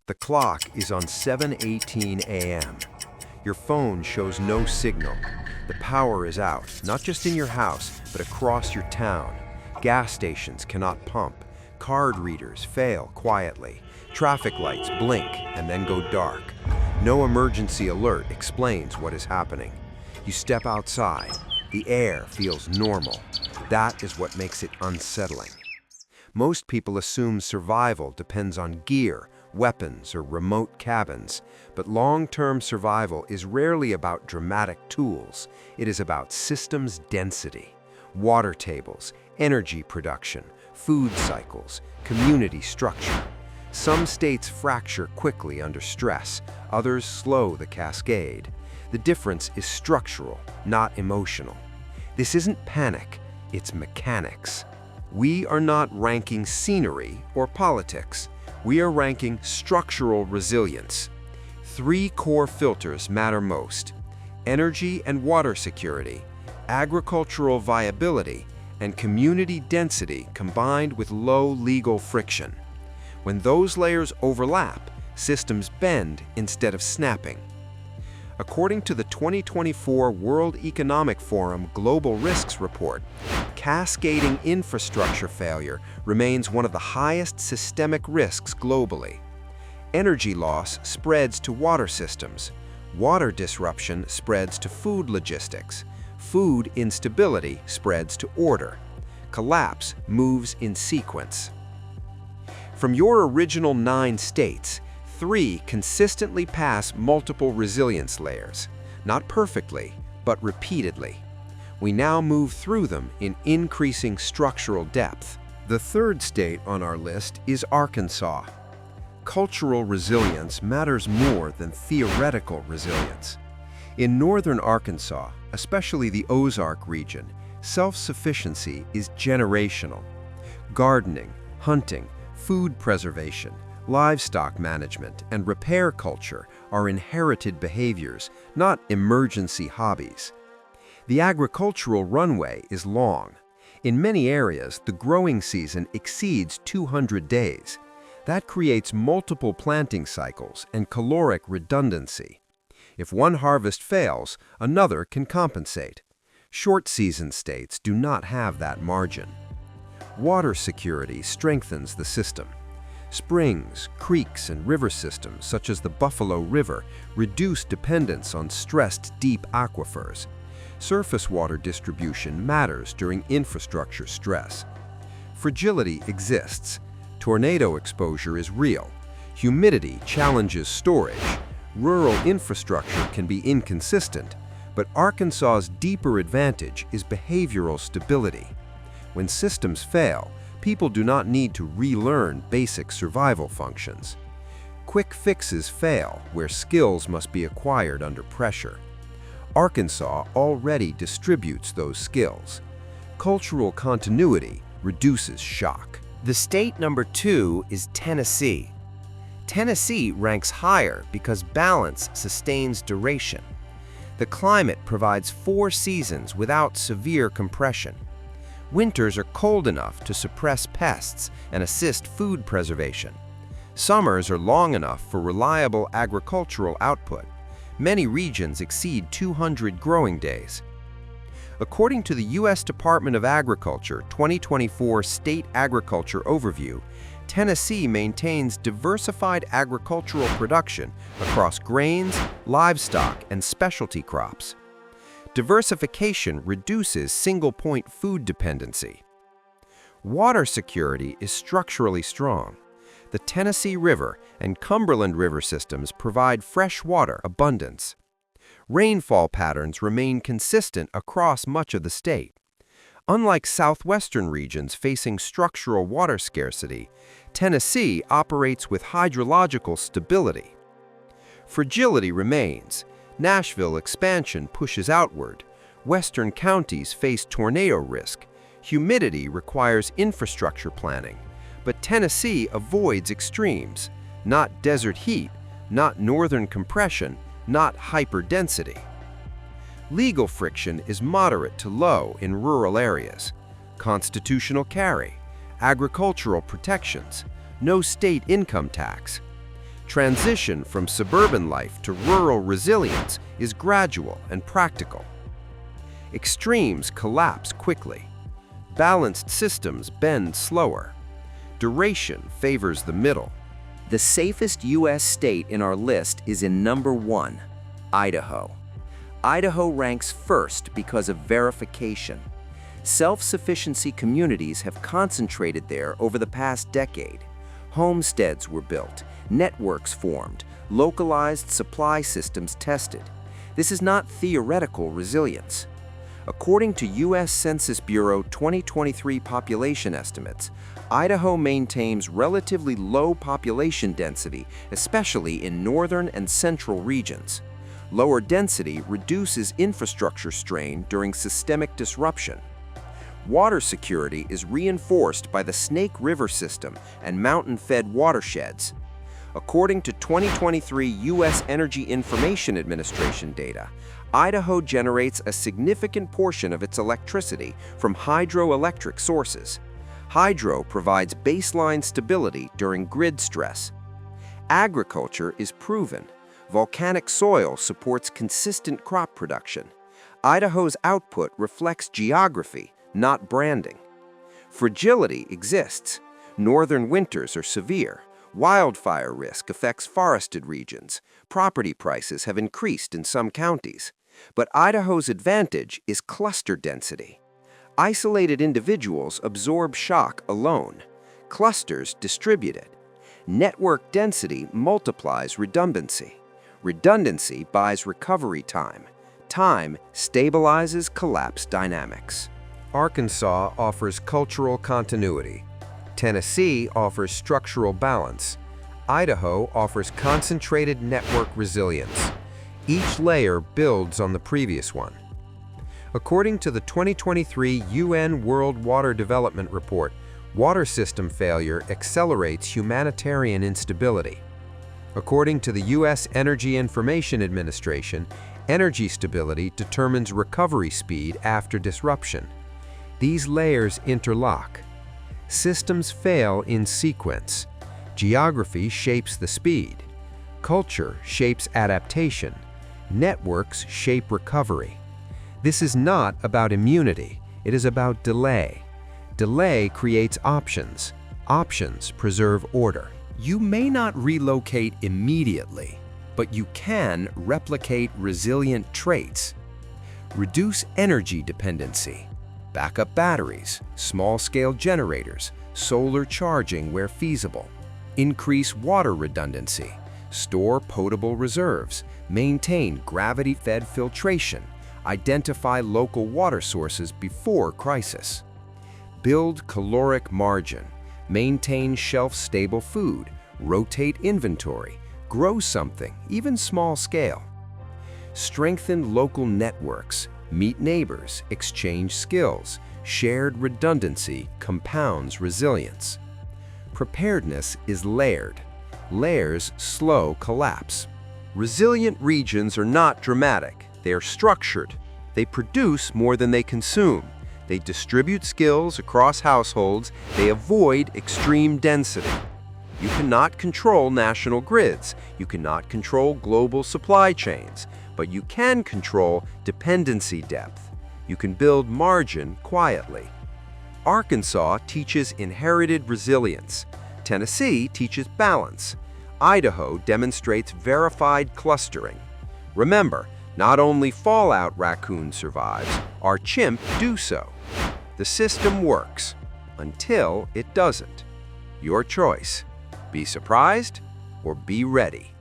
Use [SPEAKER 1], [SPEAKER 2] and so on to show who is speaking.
[SPEAKER 1] The clock is on 7:18 a.m. Your phone shows no signal. The power is out, not just in your house, but across your town. Gas stations cannot pump. Card readers fail quietly. Traffic lights blink and then go dark. No emergency alert explains what is happening. You step outside. The air feels normal. That is what makes it unsettling. Most people assume survival depends on gear, weapons, or remote cabins, but long-term survival is rarely about dramatic tools. It is about systems density, water tables, energy production, food cycles, community structure. Some states fracture quickly under stress, others slow the cascade. The difference is structural, not emotional. This isn't panic, it's mechanics. We are not ranking scenery or politics. We are ranking structural resilience. 3 core filters matter most: energy and water security, agricultural viability, and community density combined with low legal friction. When those layers overlap, systems bend instead of snapping. According to the 2024 World Economic Forum Global Risks Report, cascading infrastructure failure remains one of the highest systemic risks globally. Energy loss spreads to water systems. Water disruption spreads to food logistics. Food instability spreads to order. Collapse moves in sequence. From your original 9 states, 3 consistently pass multiple resilience layers, not perfectly, but repeatedly. We now move through them in increasing structural depth. The 3rd state on our list is Arkansas. Cultural resilience matters more than theoretical resilience. In northern Arkansas, especially the Ozark region, self-sufficiency is generational. Gardening, hunting, food preservation, livestock management, and repair culture are inherited behaviors, not emergency hobbies. The agricultural runway is long. In many areas, the growing season exceeds 200 days. That creates multiple planting cycles and caloric redundancy. If one harvest fails, another can compensate. Short-season states do not have that margin. Water security strengthens the system. Springs, creeks, and river systems, such as the Buffalo River, reduce dependence on stressed deep aquifers. Surface water distribution matters during infrastructure stress. Fragility exists. Tornado exposure is real. Humidity challenges storage. Rural infrastructure can be inconsistent, but Arkansas's deeper advantage is behavioral stability. When systems fail, people do not need to relearn basic survival functions. Quick fixes fail where skills must be acquired under pressure. Arkansas already distributes those skills. Cultural continuity reduces shock.
[SPEAKER 2] The state number 2 is Tennessee. Tennessee ranks higher because balance sustains duration. The climate provides 4 seasons without severe compression. Winters are cold enough to suppress pests and assist food preservation. Summers are long enough for reliable agricultural output. Many regions exceed 200 growing days. According to the U.S. Department of Agriculture 2024 State Agriculture Overview, Tennessee maintains diversified agricultural production across grains, livestock, and specialty crops. Diversification reduces single-point food dependency. Water security is structurally strong. The Tennessee River and Cumberland River systems provide fresh water abundance. Rainfall patterns remain consistent across much of the state. Unlike southwestern regions facing structural water scarcity, Tennessee operates with hydrological stability. Fragility remains. Nashville expansion pushes outward. Western counties face tornado risk. Humidity requires infrastructure planning. But Tennessee avoids extremes. Not desert heat, not northern compression, not hyperdensity. Legal friction is moderate to low in rural areas. Constitutional carry, agricultural protections, no state income tax. Transition from suburban life to rural resilience is gradual and practical. Extremes collapse quickly. Balanced systems bend slower. Duration favors the middle.
[SPEAKER 3] The safest U.S. state in our list is in number 1, Idaho. Idaho ranks first because of verification. Self-sufficiency communities have concentrated there over the past decade. Homesteads were built, networks formed, localized supply systems tested. This is not theoretical resilience. According to U.S. Census Bureau 2023 population estimates, Idaho maintains relatively low population density, especially in northern and central regions. Lower density reduces infrastructure strain during systemic disruption. Water security is reinforced by the Snake River system and mountain-fed watersheds. According to 2023 U.S. Energy Information Administration data, Idaho generates a significant portion of its electricity from hydroelectric sources. Hydro provides baseline stability during grid stress. Agriculture is proven. Volcanic soil supports consistent crop production. Idaho's output reflects geography, not branding. Fragility exists. Northern winters are severe. Wildfire risk affects forested regions. Property prices have increased in some counties. But Idaho's advantage is cluster density. Isolated individuals absorb shock alone. Clusters distribute it. Network density multiplies redundancy. Redundancy buys recovery time. Time stabilizes collapse dynamics.
[SPEAKER 1] Arkansas offers cultural continuity. Tennessee offers structural balance. Idaho offers concentrated network resilience. Each layer builds on the previous one. According to the 2023 UN World Water Development Report, water system failure accelerates humanitarian instability. According to the U.S. Energy Information Administration, energy stability determines recovery speed after disruption. These layers interlock. Systems fail in sequence. Geography shapes the speed. Culture shapes adaptation. Networks shape recovery. This is not about immunity. It is about delay. Delay creates options. Options preserve order. You may not relocate immediately, but you can replicate resilient traits. Reduce energy dependency. Backup batteries, small-scale generators, solar charging where feasible. Increase water redundancy. Store potable reserves. Maintain gravity-fed filtration. Identify local water sources before crisis. Build caloric margin. Maintain shelf-stable food. Rotate inventory. Grow something, even small scale. Strengthen local networks. Meet neighbors. Exchange skills. Shared redundancy compounds resilience. Preparedness is layered. Layers slow collapse. Resilient regions are not dramatic. They are structured. They produce more than they consume. They distribute skills across households. They avoid extreme density. You cannot control national grids. You cannot control global supply chains. But you can control dependency depth. You can build margin quietly. Arkansas teaches inherited resilience. Tennessee teaches balance. Idaho demonstrates verified clustering. Remember, not only fallout raccoon survives, our chimp do so. The system works until it doesn't. Your choice. Be surprised or be ready.